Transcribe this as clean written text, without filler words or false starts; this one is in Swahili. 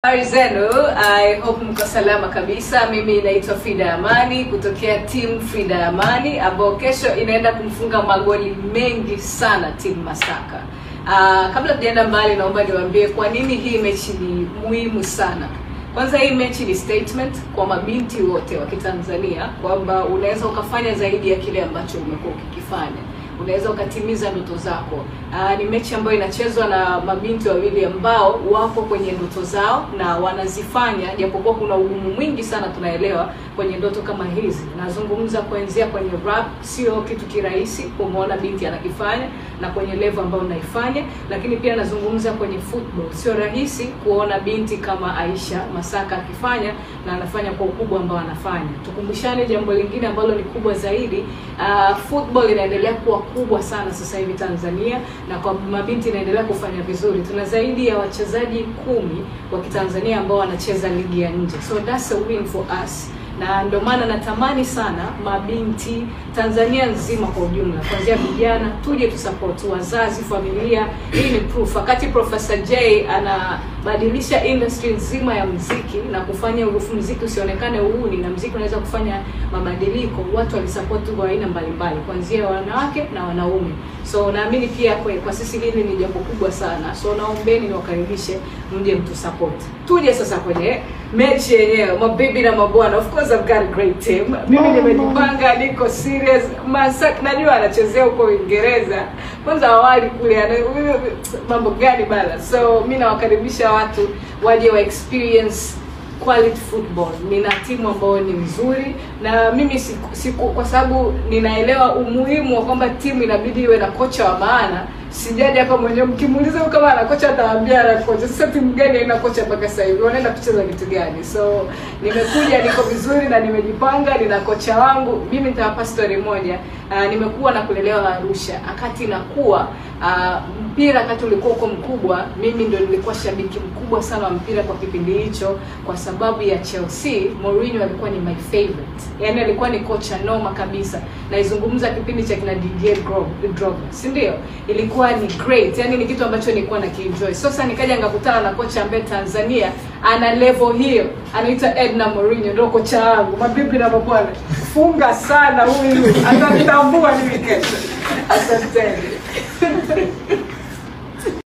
Habari zenu, I hope mko salama kabisa. Mimi naitwa Frida Amani kutokea team Frida Amani ambao kesho inaenda kumfunga magoli mengi sana team Masaka. Kabla tujaenda mbali, naomba niwaambie kwa nini hii mechi ni muhimu sana. Kwanza, hii mechi ni statement kwa mabinti wote wa Kitanzania kwamba unaweza ukafanya zaidi ya kile ambacho umekuwa ukikifanya. Unaweza ukatimiza ndoto zako. Ni mechi ambayo inachezwa na mabinti wawili ambao wako kwenye ndoto zao na wanazifanya, japokuwa kuna ugumu mwingi sana tunaelewa kwenye ndoto kama hizi. Nazungumza kuanzia kwenye rap, sio kitu kirahisi kumuona binti anakifanya na kwenye level ambayo unaifanya, lakini pia nazungumza kwenye football. Sio rahisi kuona binti kama Aisha Masaka akifanya na anafanya kwa ukubwa ambao anafanya. Tukumbushane jambo lingine ambalo ni kubwa zaidi, football inaendelea kuwa kubwa sana sasa hivi Tanzania, na kwa mabinti inaendelea kufanya vizuri. Tuna zaidi ya wachezaji 10 wa Kitanzania ambao wanacheza ligi ya nje. So that's a win for us. Na ndio maana natamani sana mabinti Tanzania nzima kwa ujumla, kuanzia vijana, tuje tusupport wazazi, familia. Hii ni proof. Wakati Professor J anabadilisha industry nzima ya muziki na kufanya muziki usionekane uhuni na muziki unaweza kufanya mabadiliko, watu walisupport kwa aina mbalimbali, kuanzia wanawake na wanaume. So naamini pia kwa sisi hili ni jambo kubwa sana. So naombeni niwakaribishe mje mtusupport. Tuje sasa kwenye mechi yenyewe, mabibi na mabwana. Of course I've got a great team. Mimi nimejipanga, niko serious. Masaka najua anachezea huko Uingereza. Kwanza awali kule mambo gani bala. So mimi nawakaribisha watu waje wa experience quality football. Nina timu ambayo ni nzuri, na mimi siku kwa sababu ninaelewa umuhimu wa kwamba timu inabidi iwe na kocha wa maana. Sijaje hapa mwenyewe, mkimuuliza kama ana kocha atawaambia ana kocha. Sasa timu gani haina kocha mpaka sasa hivi? Wanaenda kucheza kitu gani? So nimekuja, niko vizuri na nimejipanga, nina kocha wangu. Mimi nitawapa story moja. Nimekuwa na kulelewa Arusha. Akati nakuwa mpira wakati ulikuwa uko mkubwa, mimi ndio nilikuwa shabiki mkubwa sana wa mpira kwa kipindi hicho, kwa sababu ya Chelsea. Mourinho alikuwa ni my favorite. Yaani alikuwa ni kocha noma kabisa. Naizungumza kipindi cha kina Didier Drogba, si ndio? Ilikuwa ni great. Yaani ni kitu ambacho nilikuwa nakienjoy. Sasa nikaja ngakutana na kocha ambaye Tanzania ana level hiyo. Anaitwa Edna Mourinho, ndio kocha wangu. Mabibi na mabwana, funga sana huyu. Atanitambua mimi kesho. Asante.